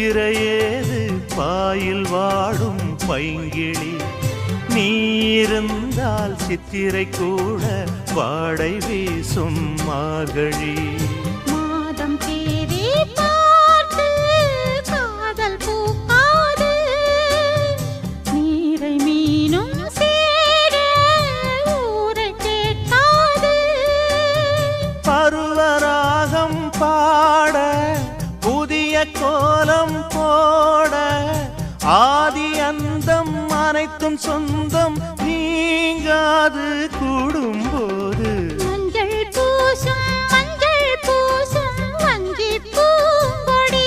சித்திரையேது boil வாடும் பைங்கிளி நீ இருந்தால் சித்திரை கூட வாடை வீசும் மார்கழி மாதம் தேதி பார்த்து காதல் பூக்காது நீரை மீனும் சேர ஊரை கேட்காது பருவராகம் பாட புதிய கோலம் போட ஆதி அந்தம் அனைத்தும் சொந்தம் நீங்காது கூடும்போது